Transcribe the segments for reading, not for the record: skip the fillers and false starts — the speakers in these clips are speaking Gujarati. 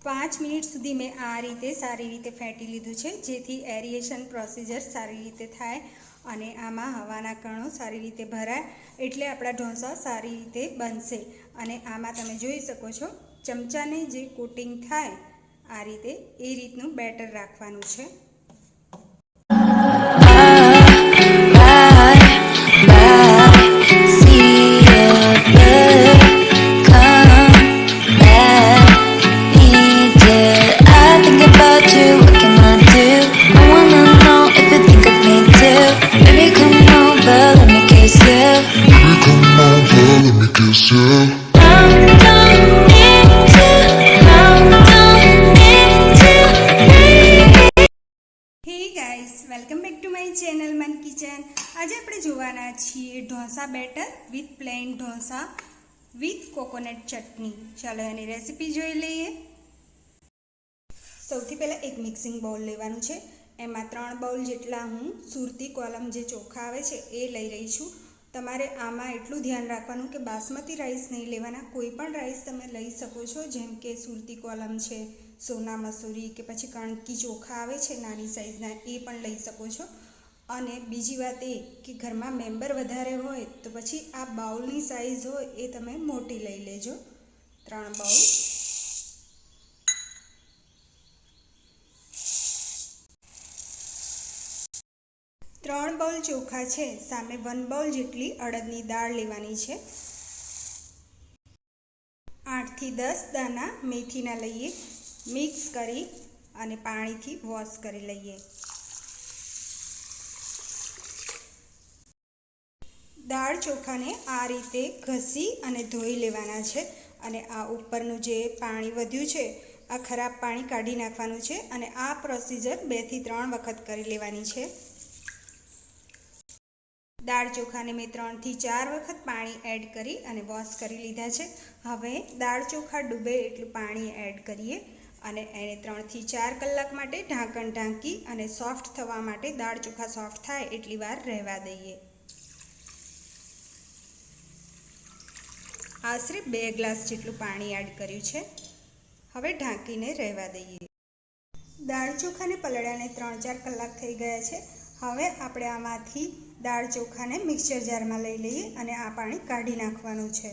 5 મિનિટ સુધી મેં આ રીતે સારી રીતે ફેંટી લીધું છે, જેથી એરિએશન પ્રોસીજર સારી રીતે થાય અને આમાં હવાના કણો સારી રીતે ભરાય, એટલે આપણા ઢોસા સારી રીતે બનશે. અને આમાં તમે જોઈ શકો છો, ચમચાને જે કોટિંગ થાય આ રીતે, એ રીતનું બેટર રાખવાનું છે. Welcome back to my channel Mann Kitchen. આજે આપણે જોવાના છીએ dosa batter with plain dosa with coconut chutney. ચાલો એની રેસીપી જોઈ લઈએ. સૌથી પહેલાં એક મિક્સિંગ બાઉલ લેવાનું છે. એમાં 3 બાઉલ જેટલા હું સુરતી કોલમ જે ચોખા આવે છે એ લઈ રહી છું. તમારે આમાં એટલું ધ્યાન રાખવાનું કે બાસમતી રાઈસ નહીં લેવાના, કોઈ પણ રાઈસ તમે લઈ શકો છો, જેમ કે સુરતી કોલમ છે, સોના મસૂરી કે પછી કણકી ચોખા આવે છે નાની સાઈઝના, એ પણ લઈ શકો છો. અને બીજી વાત એ કે ઘરમાં મેમ્બર વધારે હોય તો પછી આ બાઉલની સાઈઝ હોય એ તમે મોટી લઈ લેજો. 3 બાઉલ. ત્રણ બાઉલ ચોખા છે સામે 1 બાઉલ જેટલી અડદની દાળ લેવાની છે. 8 થી 10 દાણા મેથીના લઈએ, મિક્સ કરી અને પાણીથી વોશ કરી લઈએ. દાળ ચોખાને આ રીતે ઘસી અને ધોઈ લેવાના છે. અને આ ઉપરનું જે પાણી વધ્યું છે, આ ખરાબ પાણી કાઢી નાખવાનું છે. અને આ પ્રોસીજર 2 થી 3 વખત કરી લેવાની છે. દાળ ચોખાને મેં 3 થી 4 વખત પાણી એડ કરી અને વોશ કરી લીધા છે. હવે દાળ ચોખા ડૂબે એટલું પાણી એડ કરીએ અને એને 3 થી 4 કલાક માટે ઢાંકણ ઢાંકી અને સોફ્ટ થવા માટે, દાળ ચોખા સોફ્ટ થાય એટલી વાર રહેવા દઈએ. આશરે 2 ગ્લાસ જેટલું પાણી એડ કર્યું છે. હવે ઢાંકીને રહેવા દઈએ. દાળ ચોખાને પલળ્યાને 3-4 કલાક થઈ ગયા છે. હવે આપણે આમાંથી દાળ ચોખાને મિક્સર જારમાં લઈ લઈએ અને આ પાણી કાઢી નાખવાનું છે.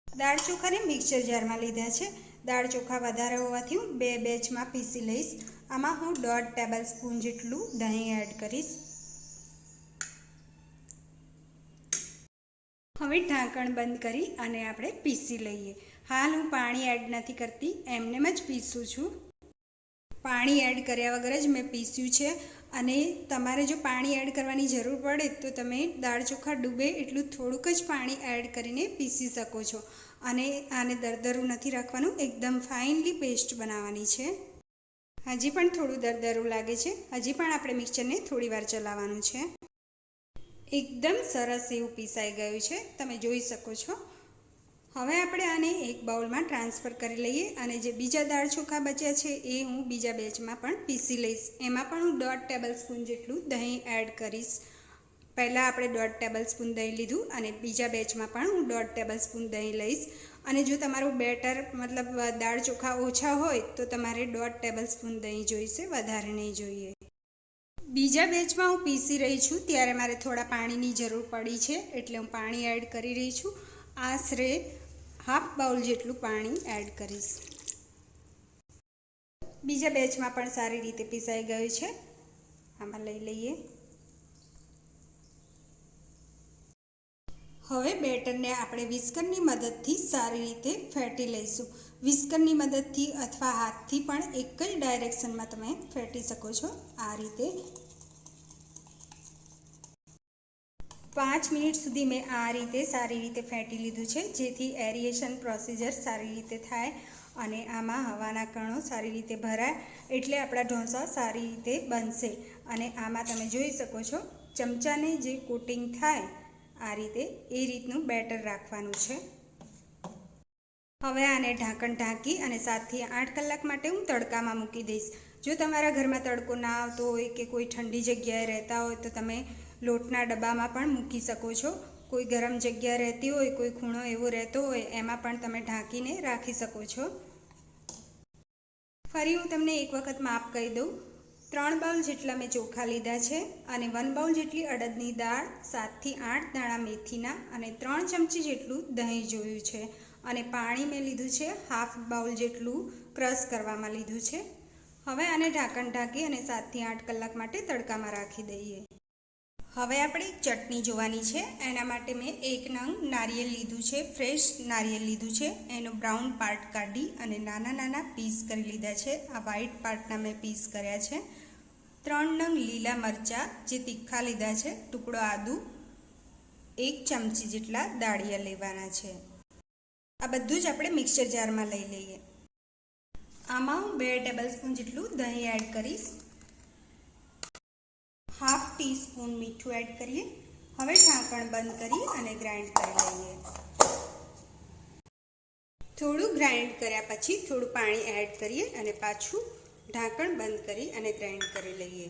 દાળ ચોખાને મિક્સર જારમાં લીધા છે. દાળ ચોખા વધારે હોવાથી હું 2 બેચમાં પીસી લઈશ. આમાં હું 1.5 ટેબલ સ્પૂન જેટલું દહીં એડ કરીશ. હવે ઢાંકણ બંધ કરી અને આપણે પીસી લઈએ. હાલ હું પાણી એડ નથી કરતી, એમનેમ જ પીસું છું. પાણી એડ કર્યા વગર જ મેં પીસ્યું છે. અને તમારે જો પાણી એડ કરવાની જરૂર પડે તો તમે દાળ ચોખા ડૂબે એટલું થોડુંક જ પાણી એડ કરીને પીસી શકો છો. અને આને દરદરું નથી રાખવાનું, એકદમ ફાઇનલી પેસ્ટ બનાવવાની છે. હજી પણ થોડું દરદરું લાગે છે, હજી પણ આપણે મિક્સરને થોડી વાર ચલાવવાનું છે. એકદમ સરસ એવું પીસાઈ ગયું છે, તમે જોઈ શકો છો. હવે આપણે આને એક બાઉલમાં ટ્રાન્સફર કરી લઈએ અને જે બીજા દાળ ચોખા બચ્યા છે એ હું બીજા બેચમાં પણ પીસી લઈશ. એમાં પણ હું 1.5 ટેબલ સ્પૂન જેટલું દહીં એડ કરીશ. પહેલાં આપણે 1.5 ટેબલ સ્પૂન દહીં લીધું અને બીજા બેચમાં પણ હું 1.5 ટેબલ સ્પૂન દહીં લઈશ. અને જો તમારું બેટર મતલબ દાળ ચોખા ઓછા હોય તો તમારે 1.5 ટેબલ સ્પૂન દહીં જોઈશે, વધારે નહીં જોઈએ. બીજા બેચમાં હું પીસી રહી છું ત્યારે મારે થોડા પાણીની જરૂર પડી છે, એટલે હું પાણી એડ કરી રહી છું. આશરે 1/2 બાઉલ જેટલું પાણી એડ કરીશ. બીજા બેચમાં પણ સારી રીતે પીસાઈ ગયું છે. આમાં લઈ લઈએ. હવે બેટરને આપણે વિસ્કરની મદદથી સારી રીતે ફેંટી લઈશું. વિસ્કરની મદદથી અથવા હાથથી પણ એક જ ડાયરેક્શનમાં તમે ફેંટી શકો છો. આ રીતે 5 મિનિટ સુધી મેં આ રીતે સારી રીતે ફેંટી લીધું છે, જેથી એરિએશન પ્રોસીજર સારી રીતે થાય અને આમાં હવાના કણો સારી રીતે ભરાય, એટલે આપણા ઢોસા સારી રીતે બનશે. અને આમાં તમે જોઈ શકો છો, ચમચાને જે કોટિંગ થાય આ રીતે, એ રીતનું બેટર રાખવાનું છે. હવે આને ઢાંકણ ઢાંકી અને 7 થી 8 કલાક માટે હું તડકામાં મૂકી દઈશ. જો તમારા ઘરમાં તડકો ના આવતો હોય કે કોઈ ઠંડી જગ્યાએ રહેતા હોય તો તમે લોટના ડબ્બામાં પણ મૂકી શકો છો. કોઈ ગરમ જગ્યા રહેતી હોય, કોઈ ખૂણો એવો રહેતો હોય, એમાં પણ તમે ઢાંકીને રાખી શકો છો. ફરી હું તમને એક વખત માપ કહી દઉં. 3 બાઉલ જેટલા મેં ચોખા લીધા છે અને 1 બાઉલ જેટલી અડદની દાળ, 7 થી 8 દાણા મેથીના અને 3 ચમચી જેટલું દહીં જોયું છે અને પાણી મેં લીધું છે હાફ બાઉલ જેટલું ક્રશ કરવામાં લીધું છે. હવે આને ઢાંકણ ઢાંકી અને 7 થી 8 કલાક માટે તડકામાં રાખી દઈએ. હવે આપણે ચટણી જોવાની છે. એના માટે મેં 1 નંગ નારિયેળ લીધું છે, ફ્રેશ નારિયેળ લીધું છે. એનો બ્રાઉન પાર્ટ કાઢી અને નાના નાના પીસ કરી લીધા છે. આ વ્હાઈટ પાર્ટના મેં પીસ કર્યા છે. 3 નંગ લીલા મરચાં જે તીખા લીધા છે, ટુકડો આદુ, 1 ચમચી જેટલા દાળિયા લેવાના છે. આ બધું જ આપણે મિક્સર જારમાં લઈ લઈએ. આમાં હું 2 ટેબલસ્પૂન જેટલું દહીં એડ કરીશ. હાફ ટીસ્પૂન મીઠું એડ કરીએ. હવે ઢાંકણ બંધ કરી અને ગ્રાઇન્ડ કરી લઈએ. થોડું ગ્રાઇન્ડ કર્યા પછી થોડું પાણી એડ કરીએ અને પાછું ઢાંકણ બંધ કરી અને ગ્રાઇન્ડ કરી લઈએ.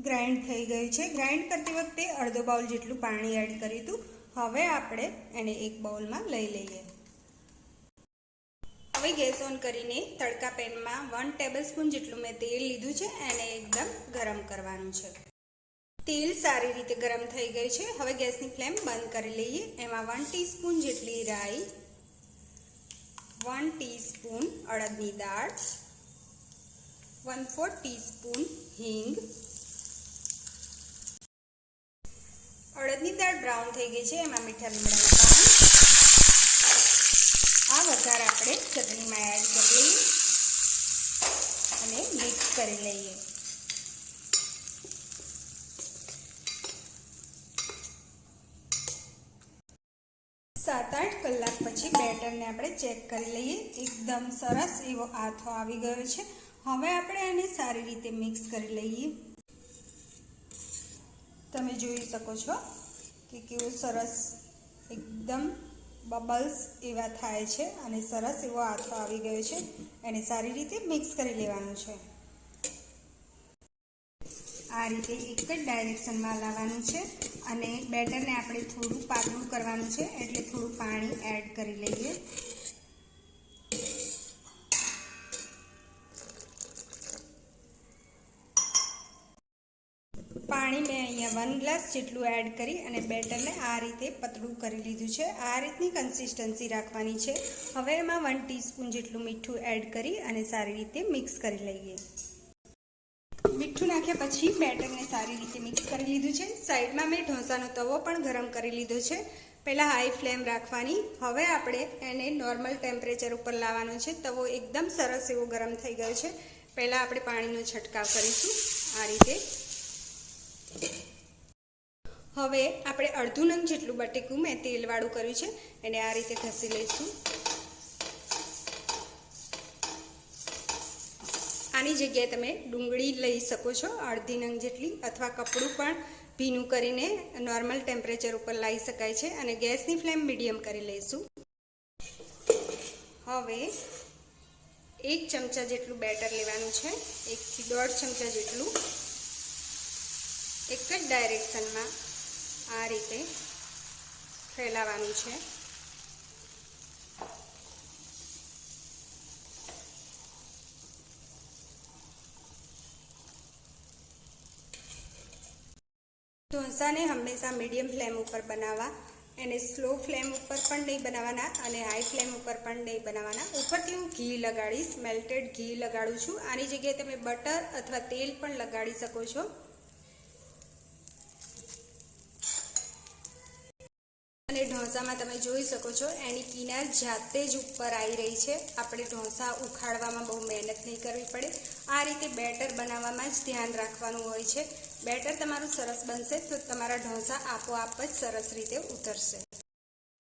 ગ્રાઇન્ડ થઈ ગયું છે. ગ્રાઇન્ડ કરતી વખતે અડધો બાઉલ જેટલું પાણી એડ કર્યું હતું. હવે આપણે એને એક બાઉલમાં લઈ લઈએ. હવે ગેસ ઓન કરીને તડકા પેનમાં 1 ટેબલસ્પૂન જેટલું મેં તેલ લીધું છે. એને એકદમ ગરમ કરવાનું છે. તેલ સારી રીતે ગરમ થઈ ગયું છે. હવે ગેસની ફ્લેમ બંધ કરી લઈએ. એમાં 1 ટીસ્પૂન જેટલી રાઈ, 1 ટીસ્પૂન અડદની દાળ, 1/4 ટીસ્પૂન હિંગ. અડદની દાળ બ્રાઉન થઈ ગઈ છે. એમાં મીઠા લીમડાનું પાન. આ વઘાર આપણે ચટણીમાં એડ કરી લઈએ અને મિક્સ કરી લઈએ. સાત 8 કલાક પછી બેટરને આપણે ચેક કરી લઈએ. એકદમ સરસ એવો આથો આવી ગયો છે. હવે આપણે એને સારી રીતે મિક્સ કરી લઈએ. તમે જોઈ શકો છો કે કેવું સરસ એકદમ બબલ્સ એવા થાય છે અને સરસ એવો આથો આવી ગયો છે. એને સારી રીતે મિક્સ કરી લેવાનું છે. આ રીતે એક જ ડાયરેક્શનમાં લાવવાનું છે અને બેટરને આપણે થોડું પાતળું કરવાનું છે, એટલે થોડું પાણી એડ કરી લઈએ. પાણી મેં અહીંયા 1 ગ્લાસ જેટલું એડ કરી અને બેટરને આ રીતે પતળું કરી લીધું છે. આ રીતની કન્સિસ્ટન્સી રાખવાની છે. હવે એમાં 1 ટીસ્પૂન જેટલું મીઠું એડ કરી અને સારી રીતે મિક્સ કરી લઈએ. મીઠું નાખ્યા પછી બેટરને સારી રીતે મિક્સ કરી લીધું છે. સાઈડમાં મેં ઢોસાનો તવો પણ ગરમ કરી લીધો છે. પહેલાં હાઈ ફ્લેમ રાખવાની. હવે આપણે એને નોર્મલ ટેમ્પરેચર ઉપર લાવવાનો છે. તવો એકદમ સરસ એવો ગરમ થઈ ગયો છે. પહેલાં આપણે પાણીનો છંટકાવ કરીશું આ રીતે. હવે આપણે અડધું નંગ જેટલું બટેકું મેં તેલવાળું કર્યું છે, એને આ રીતે ઘસી લઈશું. આની જગ્યાએ તમે ડુંગળી લઈ શકો છો અડધી નંગ જેટલી, અથવા કપડું પણ ભીનું કરીને નોર્મલ ટેમ્પરેચર ઉપર લાવી શકાય છે. અને ગેસની ફ્લેમ મીડિયમ કરી લઈશું. હવે 1 ચમચા જેટલું બેટર લેવાનું છે, 1 થી 1.5 ચમચા જેટલું. એક જ ડાયરેક્શનમાં આ રીતે ફેલાવવાનું છે. ઢોસાને હંમેશા મીડિયમ ફ્લેમ ઉપર બનાવવા. એને સ્લો ફ્લેમ ઉપર પણ નહીં બનાવવાના અને હાઈ ફ્લેમ ઉપર પણ નહીં બનાવવાના. ઉપરથી હું ઘી લગાડીશ, મેલ્ટેડ ઘી લગાડું છું. આની જગ્યાએ તમે બટર અથવા તેલ પણ લગાડી શકો છો. અને ઢોસામાં તમે જોઈ શકો છો એની કિનાર જાતે જ ઉપર આવી રહી છે. આપણે ઢોસા ઉખાડવામાં બહુ મહેનત નહીં કરવી પડે. આ રીતે બેટર બનાવવામાં જ ધ્યાન રાખવાનું હોય છે. બેટર તમારું સરસ બનશે તો તમારા ઢોસા આપોઆપ જ સરસ રીતે ઉતરશે.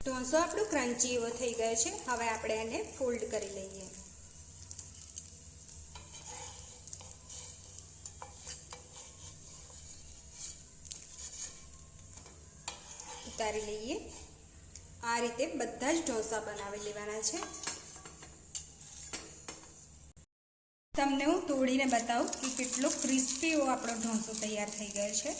ઢોસો આપણો ક્રન્ચી એવો થઈ ગયો છે. હવે આપણે એને ફોલ્ડ કરી લઈએ. ઉતારી લઈએ. આ રીતે બધા જ ઢોસા બનાવી લેવાના છે. તમને હું તોડીને બતાવું કે કેટલો ક્રિસ્પી એવો આપણો ઢોસો તૈયાર થઈ ગયો છે.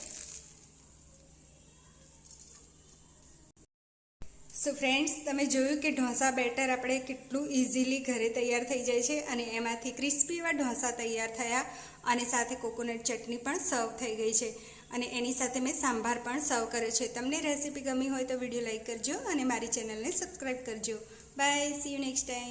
સો ફ્રેન્ડ્સ, તમે જોયું કે ઢોસા બેટર આપણે કેટલું ઇઝીલી ઘરે તૈયાર થઈ જાય છે અને એમાંથી ક્રિસ્પી એવા ઢોસા તૈયાર થયા અને સાથે કોકોનટ ચટણી પણ સર્વ થઈ ગઈ છે અને એની સાથે મેં સાંભાર પણ સર્વ કર્યો છે. તમને રેસીપી ગમી હોય તો વિડીયો લાઈક કરજો અને મારી ચેનલને સબસ્ક્રાઈબ કરજો. Bye, see you next time.